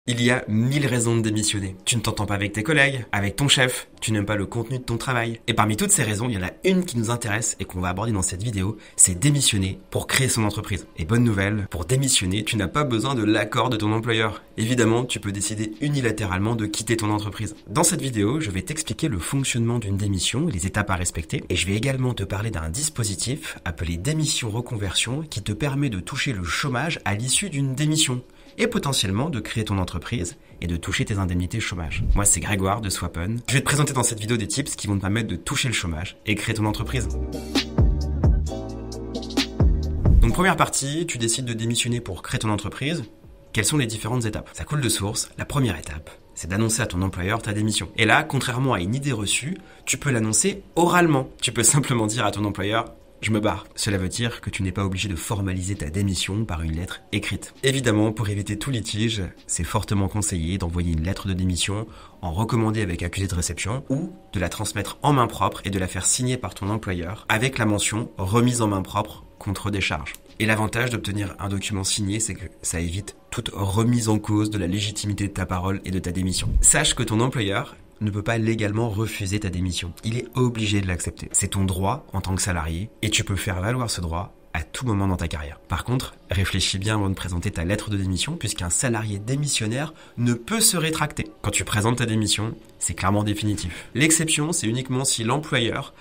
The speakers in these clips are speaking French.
Il y a 1000 raisons de démissionner. Tu ne t'entends pas avec tes collègues, avec ton chef, tu n'aimes pas le contenu de ton travail. Et parmi toutes ces raisons, il y en a une qui nous intéresse et qu'on va aborder dans cette vidéo, c'est démissionner pour créer son entreprise. Et bonne nouvelle, pour démissionner, tu n'as pas besoin de l'accord de ton employeur. Évidemment, tu peux décider unilatéralement de quitter ton entreprise. Dans cette vidéo, je vais t'expliquer le fonctionnement d'une démission et les étapes à respecter. Et je vais également te parler d'un dispositif appelé démission reconversion qui te permet de toucher le chômage à l'issue d'une démission. Et potentiellement de créer ton entreprise et de toucher tes indemnités chômage. Moi, c'est Grégoire de Swappn. Je vais te présenter dans cette vidéo des tips qui vont te permettre de toucher le chômage et créer ton entreprise. Donc, première partie, tu décides de démissionner pour créer ton entreprise. Quelles sont les différentes étapes? Ça coule de source. La première étape, c'est d'annoncer à ton employeur ta démission. Et là, contrairement à une idée reçue, tu peux l'annoncer oralement. Tu peux simplement dire à ton employeur: je me barre. Cela veut dire que tu n'es pas obligé de formaliser ta démission par une lettre écrite. Évidemment, pour éviter tout litige, c'est fortement conseillé d'envoyer une lettre de démission en recommandé avec accusé de réception ou de la transmettre en main propre et de la faire signer par ton employeur avec la mention « remise en main propre contre décharge ». Et l'avantage d'obtenir un document signé, c'est que ça évite toute remise en cause de la légitimité de ta parole et de ta démission. Sache que ton employeur ne peut pas légalement refuser ta démission. Il est obligé de l'accepter. C'est ton droit en tant que salarié et tu peux faire valoir ce droit à tout moment dans ta carrière. Par contre, réfléchis bien avant de présenter ta lettre de démission puisqu'un salarié démissionnaire ne peut se rétracter. Quand tu présentes ta démission, c'est clairement définitif. L'exception, c'est uniquement si l'employeur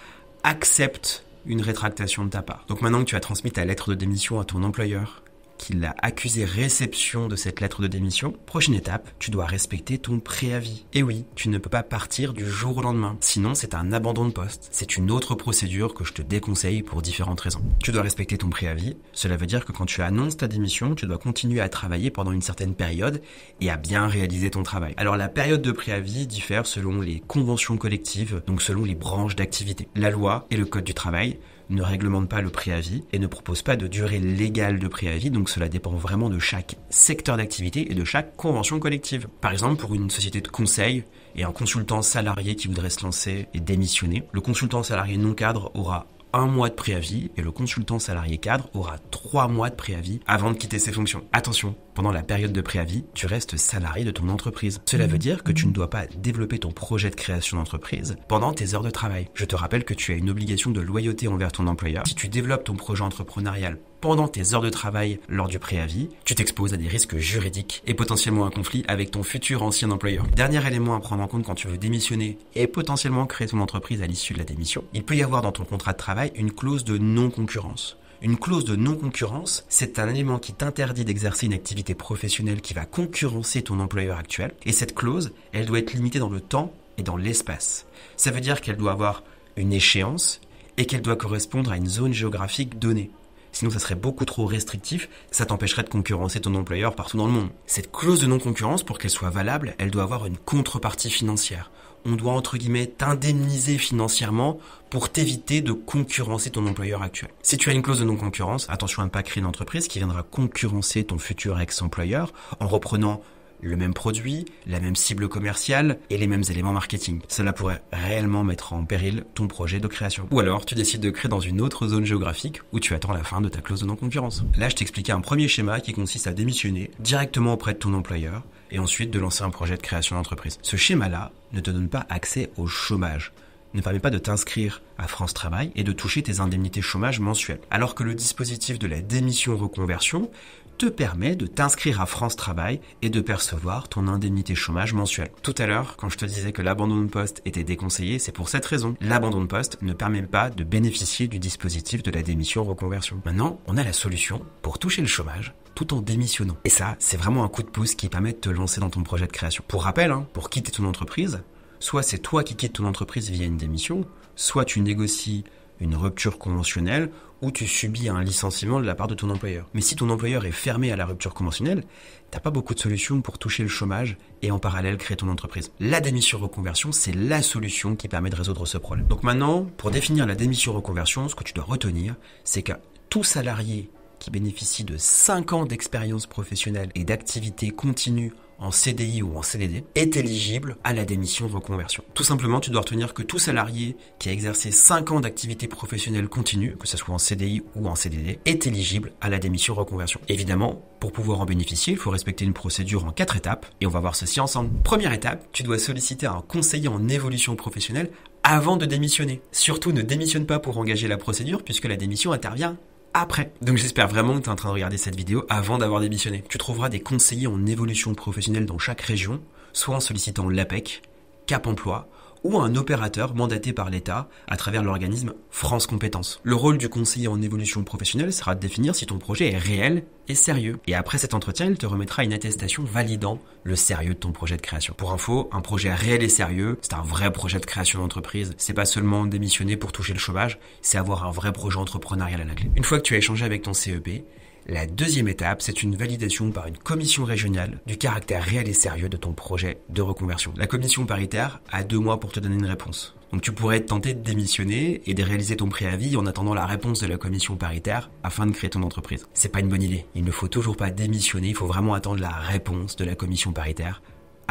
accepte une rétractation de ta part. Donc maintenant que tu as transmis ta lettre de démission à ton employeur, qu'il a accusé réception de cette lettre de démission, prochaine étape, tu dois respecter ton préavis. Et oui, tu ne peux pas partir du jour au lendemain. Sinon, c'est un abandon de poste. C'est une autre procédure que je te déconseille pour différentes raisons. Tu dois respecter ton préavis. Cela veut dire que quand tu annonces ta démission, tu dois continuer à travailler pendant une certaine période et à bien réaliser ton travail. Alors, la période de préavis diffère selon les conventions collectives, donc selon les branches d'activité. La loi et le code du travail ne réglemente pas le préavis et ne propose pas de durée légale de préavis, donc cela dépend vraiment de chaque secteur d'activité et de chaque convention collective. Par exemple, pour une société de conseil et un consultant salarié qui voudrait se lancer et démissionner, le consultant salarié non cadre aura 1 mois de préavis et le consultant salarié cadre aura 3 mois de préavis avant de quitter ses fonctions. Attention, pendant la période de préavis, tu restes salarié de ton entreprise. Cela veut dire que tu ne dois pas développer ton projet de création d'entreprise pendant tes heures de travail. Je te rappelle que tu as une obligation de loyauté envers ton employeur. Si tu développes ton projet entrepreneurial pendant tes heures de travail lors du préavis, tu t'exposes à des risques juridiques et potentiellement un conflit avec ton futur ancien employeur. Dernier élément à prendre en compte quand tu veux démissionner et potentiellement créer ton entreprise à l'issue de la démission, il peut y avoir dans ton contrat de travail une clause de non-concurrence. Une clause de non-concurrence, c'est un élément qui t'interdit d'exercer une activité professionnelle qui va concurrencer ton employeur actuel. Et cette clause, elle doit être limitée dans le temps et dans l'espace. Ça veut dire qu'elle doit avoir une échéance et qu'elle doit correspondre à une zone géographique donnée. Sinon, ça serait beaucoup trop restrictif, ça t'empêcherait de concurrencer ton employeur partout dans le monde. Cette clause de non-concurrence, pour qu'elle soit valable, elle doit avoir une contrepartie financière. On doit, entre guillemets, t'indemniser financièrement pour t'éviter de concurrencer ton employeur actuel. Si tu as une clause de non-concurrence, attention à ne pas créer une entreprise qui viendra concurrencer ton futur ex-employeur en reprenant le même produit, la même cible commerciale et les mêmes éléments marketing. Cela pourrait réellement mettre en péril ton projet de création. Ou alors, tu décides de créer dans une autre zone géographique où tu attends la fin de ta clause de non-concurrence. Là, je t'expliquais un premier schéma qui consiste à démissionner directement auprès de ton employeur et ensuite de lancer un projet de création d'entreprise. Ce schéma-là ne te donne pas accès au chômage, ne permet pas de t'inscrire à France Travail et de toucher tes indemnités chômage mensuelles. Alors que le dispositif de la démission reconversion te permet de t'inscrire à France Travail et de percevoir ton indemnité chômage mensuelle. Tout à l'heure, quand je te disais que l'abandon de poste était déconseillé, c'est pour cette raison. L'abandon de poste ne permet pas de bénéficier du dispositif de la démission reconversion. Maintenant, on a la solution pour toucher le chômage tout en démissionnant. Et ça, c'est vraiment un coup de pouce qui permet de te lancer dans ton projet de création. Pour rappel, pour quitter ton entreprise, soit c'est toi qui quittes ton entreprise via une démission, soit tu négocies une rupture conventionnelle ou tu subis un licenciement de la part de ton employeur. Mais si ton employeur est fermé à la rupture conventionnelle, t'as pas beaucoup de solutions pour toucher le chômage et en parallèle créer ton entreprise. La démission reconversion, c'est la solution qui permet de résoudre ce problème. Donc maintenant, pour définir la démission reconversion, ce que tu dois retenir, c'est que tout salarié qui bénéficie de 5 ans d'expérience professionnelle et d'activité continue en CDI ou en CDD, est éligible à la démission reconversion. Tout simplement, tu dois retenir que tout salarié qui a exercé 5 ans d'activité professionnelle continue, que ce soit en CDI ou en CDD, est éligible à la démission reconversion. Évidemment, pour pouvoir en bénéficier, il faut respecter une procédure en 4 étapes et on va voir ceci ensemble. Première étape, tu dois solliciter un conseiller en évolution professionnelle avant de démissionner. Surtout, ne démissionne pas pour engager la procédure puisque la démission intervient après. Donc j'espère vraiment que tu es en train de regarder cette vidéo avant d'avoir démissionné. Tu trouveras des conseillers en évolution professionnelle dans chaque région, soit en sollicitant l'APEC, Cap Emploi ou un opérateur mandaté par l'État à travers l'organisme France Compétences. Le rôle du conseiller en évolution professionnelle sera de définir si ton projet est réel et sérieux. Et après cet entretien, il te remettra une attestation validant le sérieux de ton projet de création. Pour info, un projet réel et sérieux, c'est un vrai projet de création d'entreprise. C'est pas seulement démissionner pour toucher le chômage, c'est avoir un vrai projet entrepreneurial à la clé. Une fois que tu as échangé avec ton CEP, la deuxième étape, c'est une validation par une commission régionale du caractère réel et sérieux de ton projet de reconversion. La commission paritaire a 2 mois pour te donner une réponse. Donc tu pourrais être tenté de démissionner et de réaliser ton préavis en attendant la réponse de la commission paritaire afin de créer ton entreprise. C'est pas une bonne idée. Il ne faut toujours pas démissionner, il faut vraiment attendre la réponse de la commission paritaire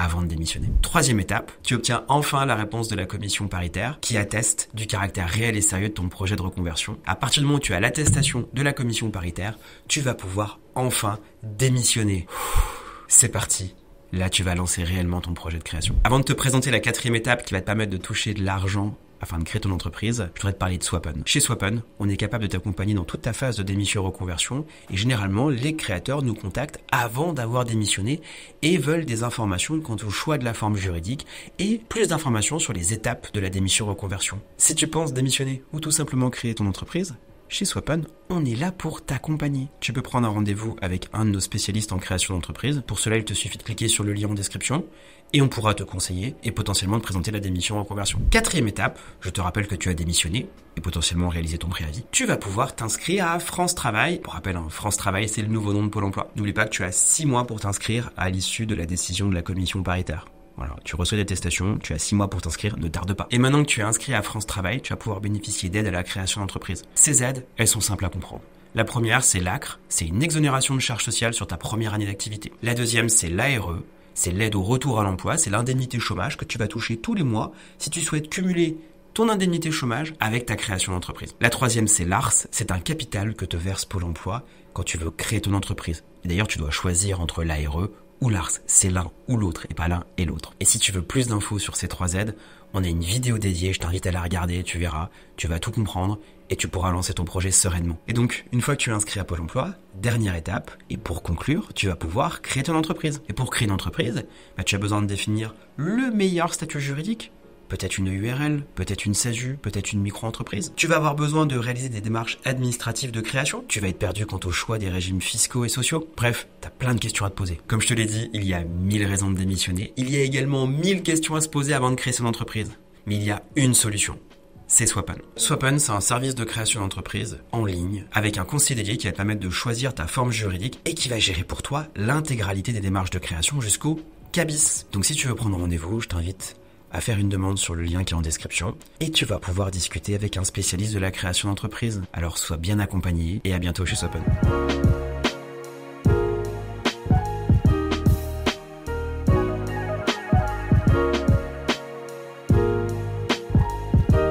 avant de démissionner. Troisième étape, tu obtiens enfin la réponse de la commission paritaire qui atteste du caractère réel et sérieux de ton projet de reconversion. À partir du moment où tu as l'attestation de la commission paritaire, tu vas pouvoir enfin démissionner. C'est parti. Là, tu vas lancer réellement ton projet de création. Avant de te présenter la 4e étape qui va te permettre de toucher de l'argent afin de créer ton entreprise, je voudrais te parler de Swap'n. Chez Swap'n, on est capable de t'accompagner dans toute ta phase de démission reconversion et généralement, les créateurs nous contactent avant d'avoir démissionné et veulent des informations quant au choix de la forme juridique et plus d'informations sur les étapes de la démission reconversion. Si tu penses démissionner ou tout simplement créer ton entreprise, chez Swap'n, on est là pour t'accompagner. Tu peux prendre un rendez-vous avec un de nos spécialistes en création d'entreprise. Pour cela, il te suffit de cliquer sur le lien en description et on pourra te conseiller et potentiellement te présenter la démission en reconversion. 4e étape, je te rappelle que tu as démissionné et potentiellement réalisé ton préavis. Tu vas pouvoir t'inscrire à France Travail. Pour rappel, France Travail, c'est le nouveau nom de Pôle emploi. N'oublie pas que tu as 6 mois pour t'inscrire à l'issue de la décision de la commission paritaire. Voilà, tu reçois l'attestation, tu as 6 mois pour t'inscrire, ne tarde pas. Et maintenant que tu es inscrit à France Travail, tu vas pouvoir bénéficier d'aides à la création d'entreprise. Ces aides, elles sont simples à comprendre. La première, c'est l'ACRE, c'est une exonération de charges sociales sur ta première année d'activité. La deuxième, c'est l'ARE, c'est l'aide au retour à l'emploi, c'est l'indemnité chômage que tu vas toucher tous les mois si tu souhaites cumuler ton indemnité chômage avec ta création d'entreprise. La troisième, c'est l'ARS, c'est un capital que te verse Pôle emploi quand tu veux créer ton entreprise. Et d'ailleurs, tu dois choisir entre l'ARE ou l'ARS, c'est l'un ou l'autre et pas l'un et l'autre. Et si tu veux plus d'infos sur ces 3 aides, on a une vidéo dédiée, je t'invite à la regarder, tu verras, tu vas tout comprendre et tu pourras lancer ton projet sereinement. Et donc, une fois que tu es inscrit à Pôle emploi, dernière étape, et pour conclure, tu vas pouvoir créer ton entreprise. Et pour créer une entreprise, tu as besoin de définir le meilleur statut juridique. Peut-être une URL, peut-être une SASU, peut-être une micro-entreprise. Tu vas avoir besoin de réaliser des démarches administratives de création. Tu vas être perdu quant au choix des régimes fiscaux et sociaux. Bref, t'as plein de questions à te poser. Comme je te l'ai dit, il y a 1000 raisons de démissionner. Il y a également 1000 questions à se poser avant de créer son entreprise. Mais il y a une solution. C'est Swap'n. Swap'n, c'est un service de création d'entreprise en ligne avec un conseiller dédié qui va te permettre de choisir ta forme juridique et qui va gérer pour toi l'intégralité des démarches de création jusqu'au CABIS. Donc si tu veux prendre rendez-vous, je t'invite à faire une demande sur le lien qui est en description et tu vas pouvoir discuter avec un spécialiste de la création d'entreprise. Alors sois bien accompagné et à bientôt chez Swap'n.